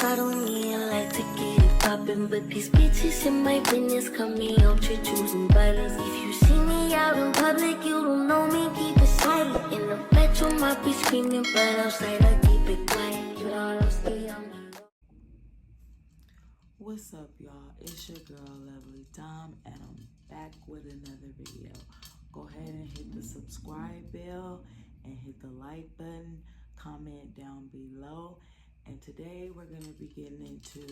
bottle me and like to get it poppin'. But these bitches in my business cut me off to choosing violence. If you see me out in public, you don't know me, keep it silent. In the bedroom, I be screaming, but outside I keep it quiet. You know what I'm saying? What's up, y'all? It's your girl, Lovely Tom, and I'm back with another video. Go ahead and hit the subscribe bell and hit the like button, comment down below. And today we're going to be getting into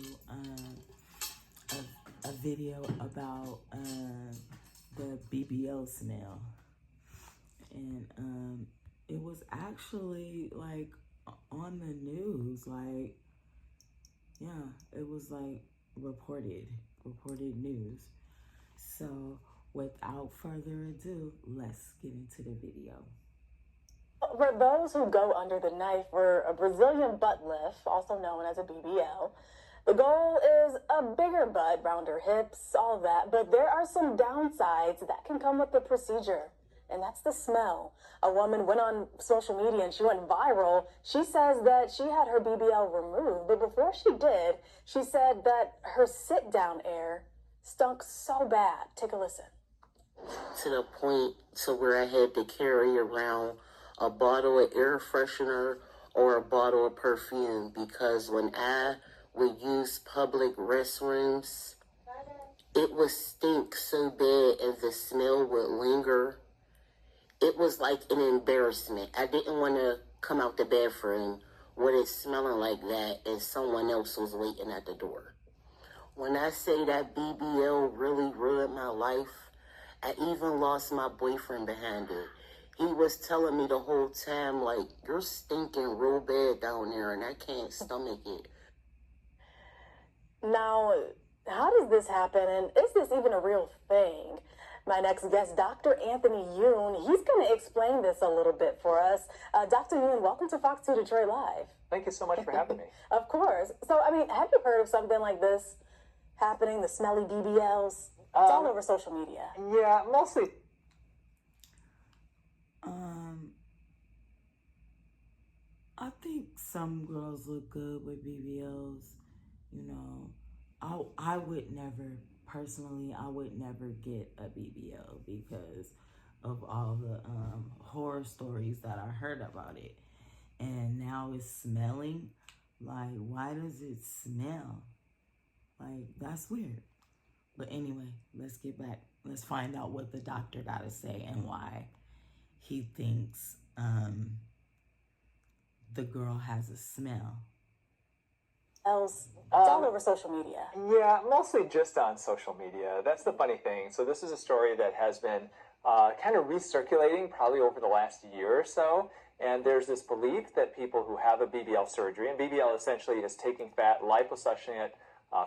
a video about the BBL smell. And it was actually like on the news, like, yeah, it was like reported news. So without further ado, let's get into the video. For those who go under the knife for a Brazilian butt lift, also known as a BBL, the goal is a bigger butt, rounder hips, all of that. But there are some downsides that can come with the procedure, and that's the smell. A woman went on social media and she went viral. She says that she had her BBL removed, but before she did, she said that her sit-down air stunk so bad. Take a listen. To the point to where I had to carry around a bottle of air freshener or a bottle of perfume, because when I would use public restrooms, it would stink so bad and the smell would linger. It was like an embarrassment. I didn't want to come out the bathroom with it smelling like that and someone else was waiting at the door. When I say that BBL really ruined my life, I even lost my boyfriend behind it. He was telling me the whole time, like, you're stinking real bad down there and I can't stomach it. Now, how does this happen, and is this even a real thing? My next guest, Dr. Anthony Yoon, he's going to explain this a little bit for us. Dr. Yoon, welcome to Fox 2 Detroit Live. Thank you so much for having me. Of course. So, I mean, have you heard of something like this happening, the smelly BBLs? It's all over social media. Yeah, mostly. I think some girls look good with BBLs. You know, I would never, personally, I would never get a BBL because of all the horror stories that I heard about it. And now it's smelling. Like, why does it smell? Like, that's weird. But anyway, let's get back. Let's find out what the doctor got to say and why he thinks the girl has a smell. It's all over social media. Yeah, mostly just on social media. That's the funny thing. So this is a story that has been kind of recirculating probably over the last year or so. And there's this belief that people who have a BBL surgery, and BBL essentially is taking fat, liposuctioning it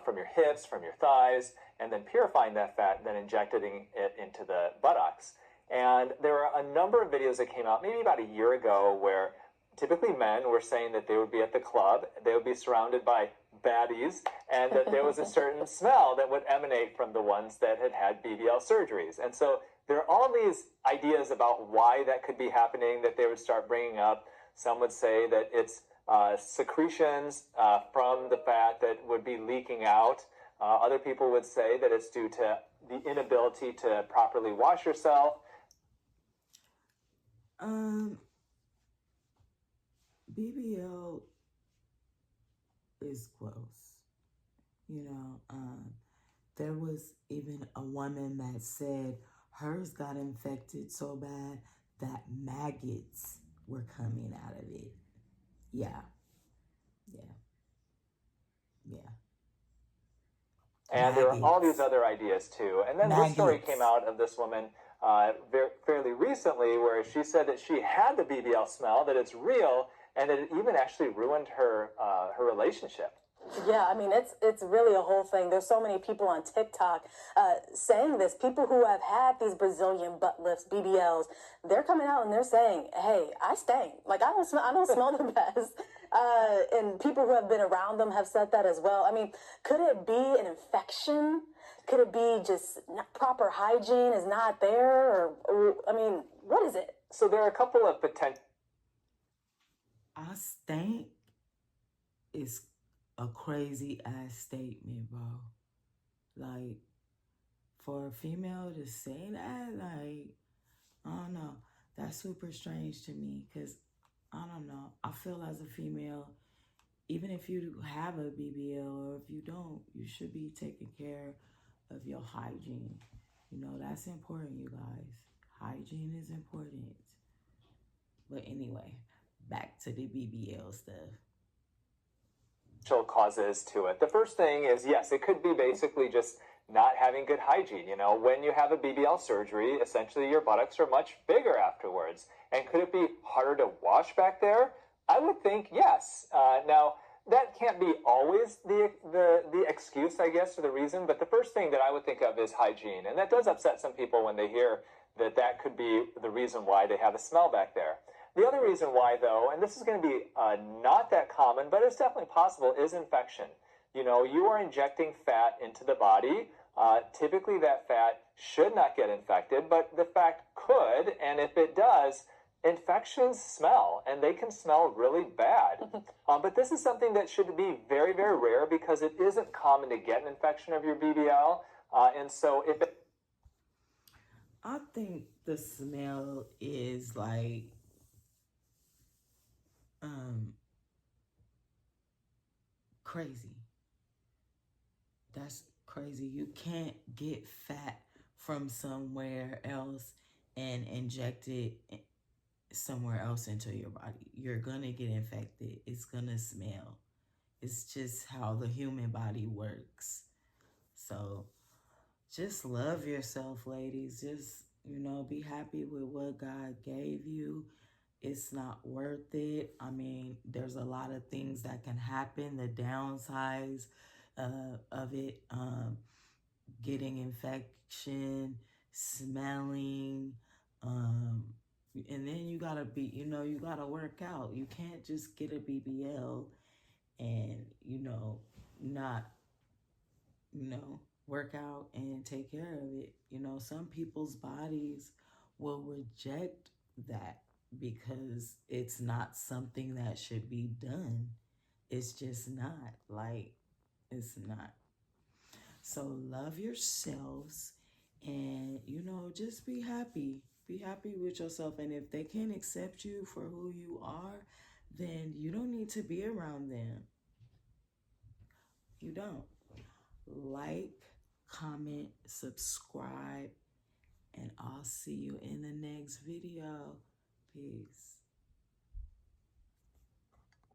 from your hips, from your thighs, and then purifying that fat and then injecting it into the buttocks. And there are a number of videos that came out maybe about a year ago where typically men were saying that they would be at the club, they would be surrounded by baddies, and that there was a certain smell that would emanate from the ones that had had BBL surgeries. And so there are all these ideas about why that could be happening that they would start bringing up. Some would say that it's secretions from the fat that would be leaking out. Other people would say that it's due to the inability to properly wash yourself. BBL is gross. You know, there was even a woman that said hers got infected so bad that maggots were coming out of it. Yeah. And there are all these other ideas too. And then this story came out of this woman fairly recently where she said that she had the BBL smell, that it's real, and that it even actually ruined her her relationship. Yeah, I mean, it's really a whole thing. There's so many people on TikTok saying this. People who have had these Brazilian butt lifts, BBLs, they're coming out and they're saying, "Hey, I stink. Like I don't smell the best." And people who have been around them have said that as well. I mean, could it be an infection? Could it be just not proper hygiene is not there? Or I mean, what is it? So there are a couple of potential. I stink is a crazy ass statement, bro. Like, for a female to say that, like, I don't know. That's super strange to me because, I don't know. I feel as a female, even if you have a BBL or if you don't, you should be taking care of your hygiene. You know, that's important, you guys. Hygiene is important. But anyway, back to the BBL stuff. Causes to it. The first thing is, yes, it could be basically just not having good hygiene. You know, when you have a BBL surgery, essentially your buttocks are much bigger afterwards. And could it be harder to wash back there? I would think yes. Now, that can't be always the excuse, I guess, or the reason. But the first thing that I would think of is hygiene. And that does upset some people when they hear that that could be the reason why they have a smell back there. The other reason why, though, and this is going to be not that common, but it's definitely possible, is infection. You know, you are injecting fat into the body. Typically, that fat should not get infected, but the fact could, and if it does, infections smell, and they can smell really bad. But this is something that should be very, very rare because it isn't common to get an infection of your BBL. And so if it... I think the smell is like, crazy. That's crazy. You can't get fat from somewhere else and inject it somewhere else into your body. You're gonna get infected. It's gonna smell. It's just how the human body works. So just love yourself, ladies. Just, you know, be happy with what God gave you. It's not worth it. I mean, there's a lot of things that can happen. The downsides of it, getting infection, smelling, and then you gotta be, you know, you gotta work out. You can't just get a BBL and, you know, not, you know, work out and take care of it. You know, some people's bodies will reject that because it's not something that should be done. It's just not. Like, it's not. So love yourselves and, you know, just be happy. Be happy with yourself. And if they can't accept you for who you are, then you don't need to be around them. You don't. Like, comment, subscribe, and I'll see you in the next video. Peace.